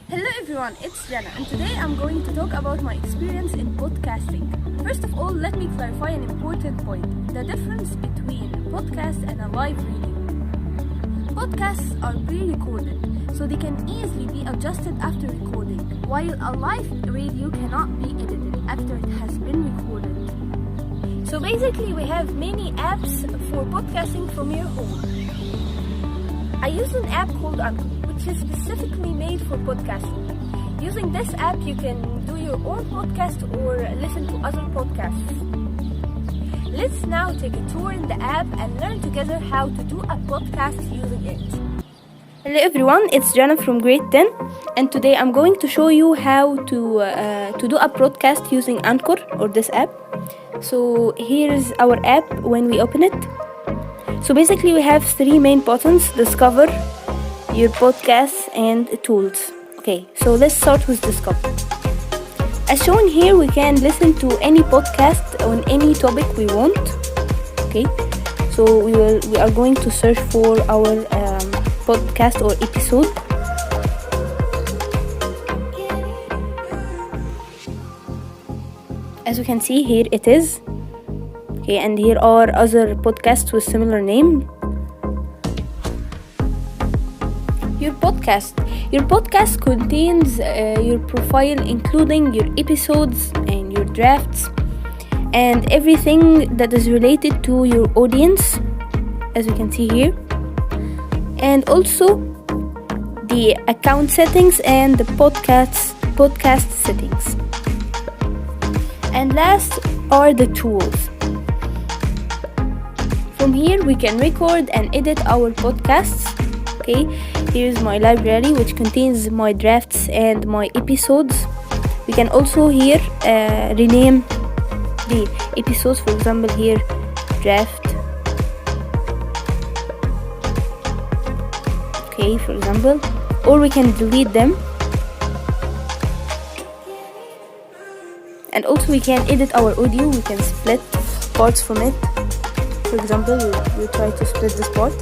Hello everyone, it's Jana, and today I'm going to talk about my experience in podcasting. First of all, let me clarify an important point: the difference between a podcast and a live reading. Podcasts are pre-recorded, so they can easily be adjusted after recording, while a live radio cannot be edited after it has been recorded. So basically, we have many apps for podcasting from your home. I use an app called Anchor, which is specifically made for podcasting. Using this app, you can do your own podcast or listen to other podcasts. Let's now take a tour in the app and learn together how to do a podcast using it. Hello everyone, it's Jana from grade 10, and today I'm going to show you how to do a podcast using Anchor or this app. So here's our app when we open it. So basically we have three main buttons: Discover, your podcasts, and Tools. Okay, so let's start with Discover. As shown here, we can listen to any podcast on any topic we want. Okay, so we are going to search for our podcast or episode. As you can see, here it is. Okay, and here are other podcasts with similar name. Your podcast contains your profile, including your episodes and your drafts and everything that is related to your audience, as you can see here, and also the account settings and the podcast settings. And last are the tools. From here we can record and edit our podcasts. Okay, here's my library, which contains my drafts and my episodes. We can also here rename the episodes. For example, here draft. Okay, for example, or we can delete them. And also we can edit our audio. We can split parts from it. For example, we try to split this part.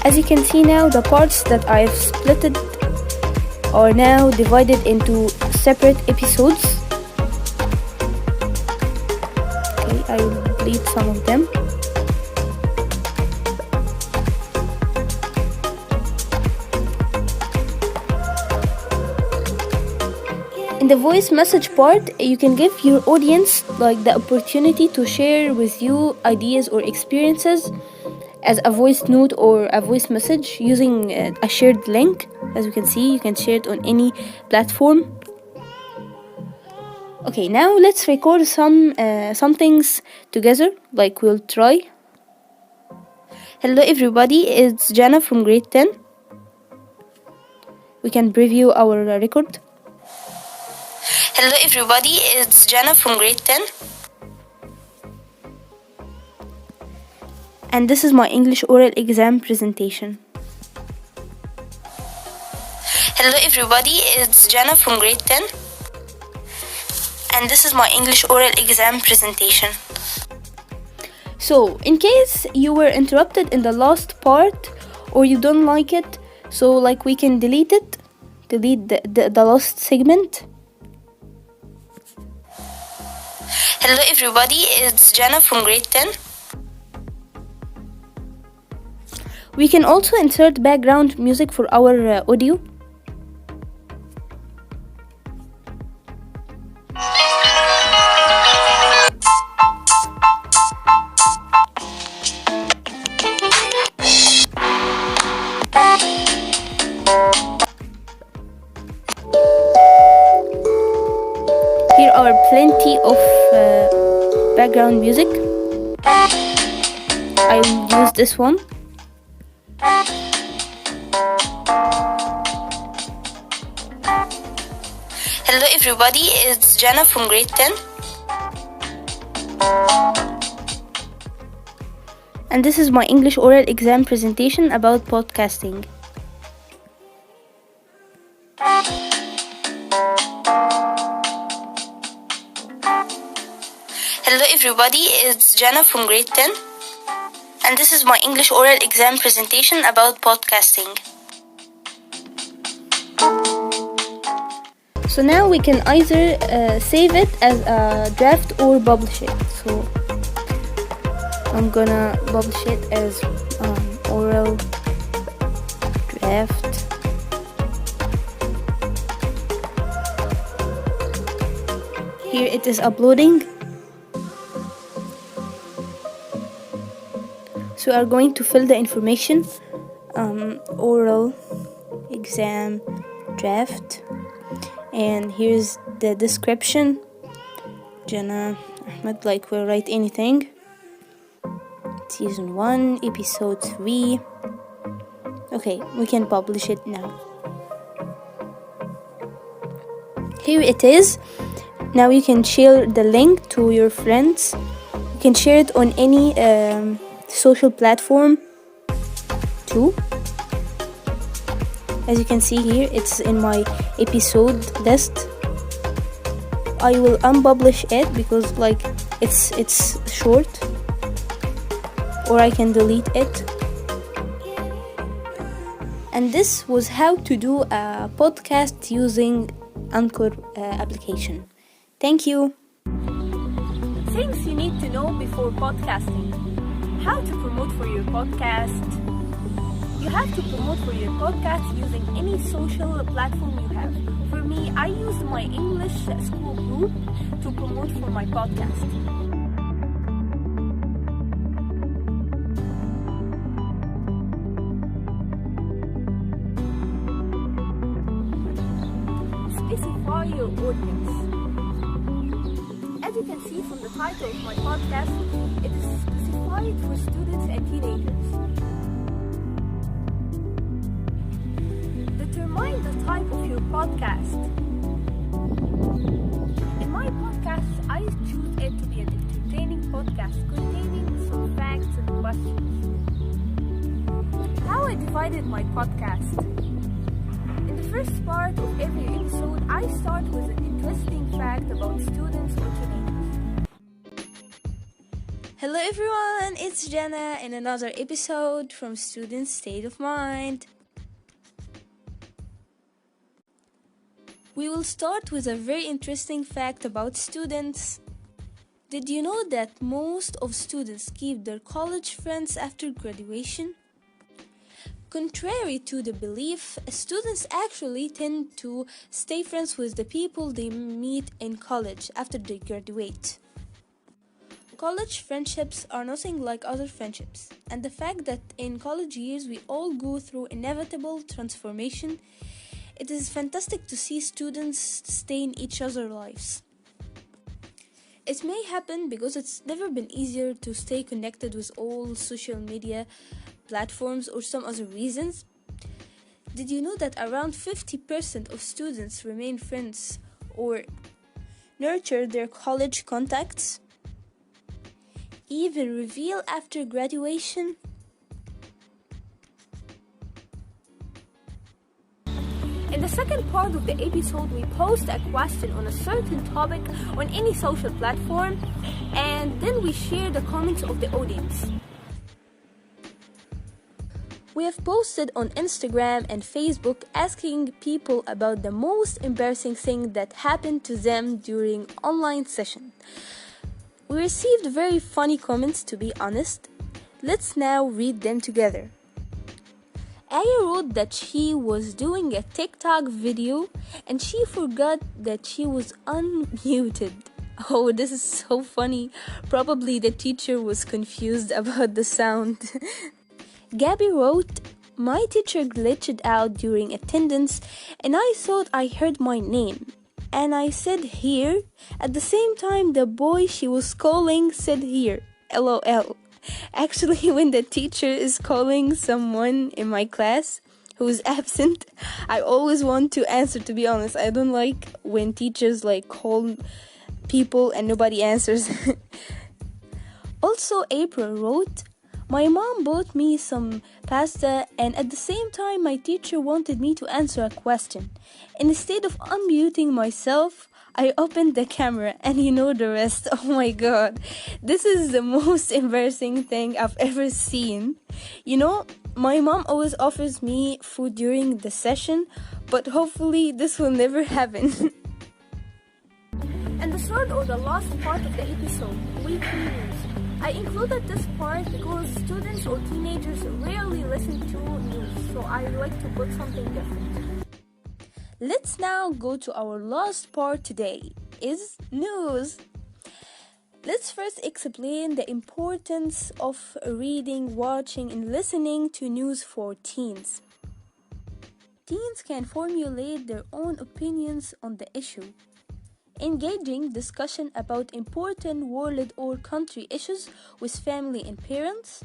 As you can see now, the parts that I've splitted are now divided into separate episodes. Okay, I will delete some of them. In the voice message part, you can give your audience the opportunity to share with you ideas or experiences as a voice note or a voice message using a shared link. As you can see, you can share it on any platform. Okay, now let's record some things together, like we'll try. Hello everybody, it's Jana from grade 10. We can preview our record. Hello everybody, it's Jana from grade 10. And this is my English oral exam presentation. Hello everybody, it's Jana from grade 10. And this is my English oral exam presentation. So, in case you were interrupted in the last part or you don't like it, so we can delete it. Delete the last segment. Hello everybody, it's Jana from grade 10. We can also insert background music for our audio. Here are plenty of background music. I will use this one. Hello everybody, it's Jana from grade 10. And this is my English oral exam presentation about podcasting. Hello everybody, it's Jana from grade 10. and this is my English oral exam presentation about podcasting. So now we can either save it as a draft or publish it. So I'm gonna publish it as oral draft. Here it is uploading. So we are going to fill the information. Oral exam draft. And here's the description. Jana Elmahdy, like we'll write anything. Season 1, episode 3. Okay, we can publish it now. Here it is. Now you can share the link to your friends. You can share it on any social platform too. As you can see here, it's in my episode list. I will unpublish it because like it's short, or I can delete it. And this was how to do a podcast using Anchor application. Thank you. Things you need to know before podcasting. How to promote for your podcast. You have to promote for your podcast using any social platform you have. For me, I used my English school group to promote for my podcast. Specify your audience. As you can see from the title of my podcast, it is specified for students and teenagers. Determine the type of your podcast. In my podcast, I choose it to be an entertaining podcast containing some facts and questions. How I divided my podcast. In the first part of every episode, I start with an interesting fact about students or teenagers. Hello everyone, it's Jana in another episode from Student State of Mind. We will start with a very interesting fact about students. Did you know that most of students keep their college friends after graduation? Contrary to the belief, students actually tend to stay friends with the people they meet in college after they graduate. College friendships are nothing like other friendships, and the fact that in college years we all go through inevitable transformation, it is fantastic to see students stay in each other's lives. It may happen because it's never been easier to stay connected with all social media platforms or some other reasons. Did you know that around 50% of students remain friends or nurture their college contacts, even reveal after graduation? In the second part of the episode, we post a question on a certain topic on any social platform, and then we share the comments of the audience. We have posted on Instagram and Facebook asking people about the most embarrassing thing that happened to them during online session. We received very funny comments, to be honest. Let's now read them together. Aya wrote that she was doing a TikTok video and she forgot that she was unmuted. Oh, this is so funny. Probably the teacher was confused about the sound. Gabby wrote, my teacher glitched out during attendance and I thought I heard my name. And I said here. At the same time, the boy she was calling said here. LOL. Actually, when the teacher is calling someone in my class who's absent, I always want to answer, to be honest. I don't like when teachers call people and nobody answers. Also, April wrote, my mom bought me some pasta and at the same time my teacher wanted me to answer a question. And instead of unmuting myself, I opened the camera and you know the rest. Oh my god. This is the most embarrassing thing I've ever seen. You know, my mom always offers me food during the session, but hopefully this will never happen. And the third or the last part of the episode, weekly news. I included this part because students or teenagers rarely listen to news, so I like to put something different. Let's now go to our last part today, is news. Let's first explain the importance of reading, watching, and listening to news for teens. Teens can formulate their own opinions on the issue. Engaging discussion about important world or country issues with family and parents,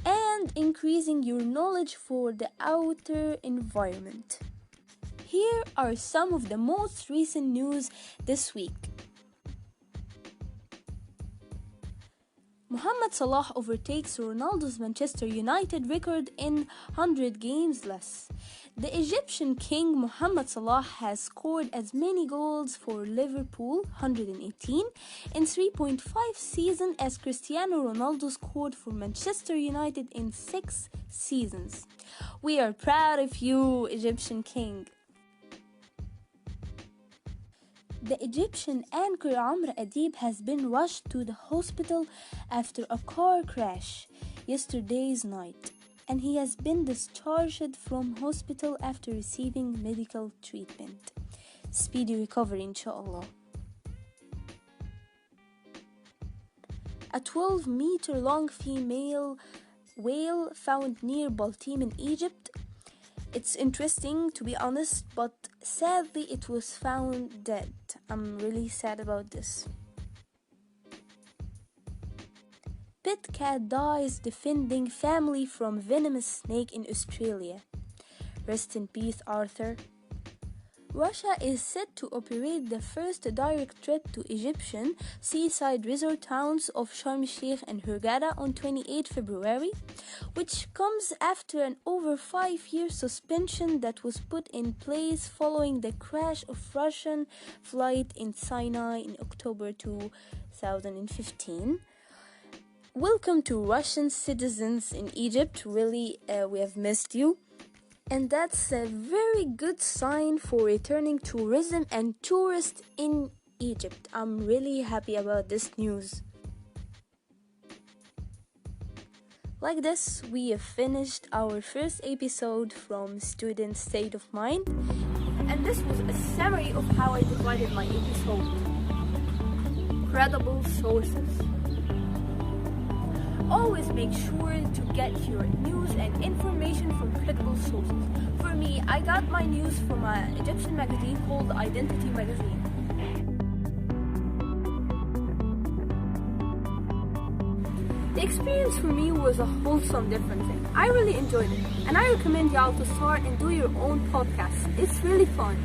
and increasing your knowledge for the outer environment. Here are some of the most recent news this week. Mohamed Salah overtakes Ronaldo's Manchester United record in 100 games less. The Egyptian king Mohamed Salah has scored as many goals for Liverpool, 118, in 3.5 seasons as Cristiano Ronaldo scored for Manchester United in 6 seasons. We are proud of you, Egyptian king. The Egyptian anchor Amr Adib has been rushed to the hospital after a car crash yesterday's night, and he has been discharged from hospital after receiving medical treatment. Speedy recovery, inshallah. A 12-meter-long female whale found near Baltim in Egypt. It's interesting, to be honest, but sadly it was found dead. I'm really sad about this. Pet cat dies defending family from venomous snake in Australia. Rest in peace, Arthur. Russia is set to operate the first direct trip to Egyptian seaside resort towns of Sharm el-Sheikh and Hurghada on 28 February, which comes after an over 5-year suspension that was put in place following the crash of Russian flight in Sinai in October 2015. Welcome to Russian citizens in Egypt. Really, we have missed you. And that's a very good sign for returning tourism and tourists in Egypt. I'm really happy about this news. Like this, we have finished our first episode from Student State of Mind. And this was a summary of how I divided my episode. Credible sources. Always make sure to get your news and information from credible sources. For me, I got my news from an Egyptian magazine called Identity Magazine. The experience for me was a wholesome different thing. I really enjoyed it, and I recommend y'all to start and do your own podcast. It's really fun.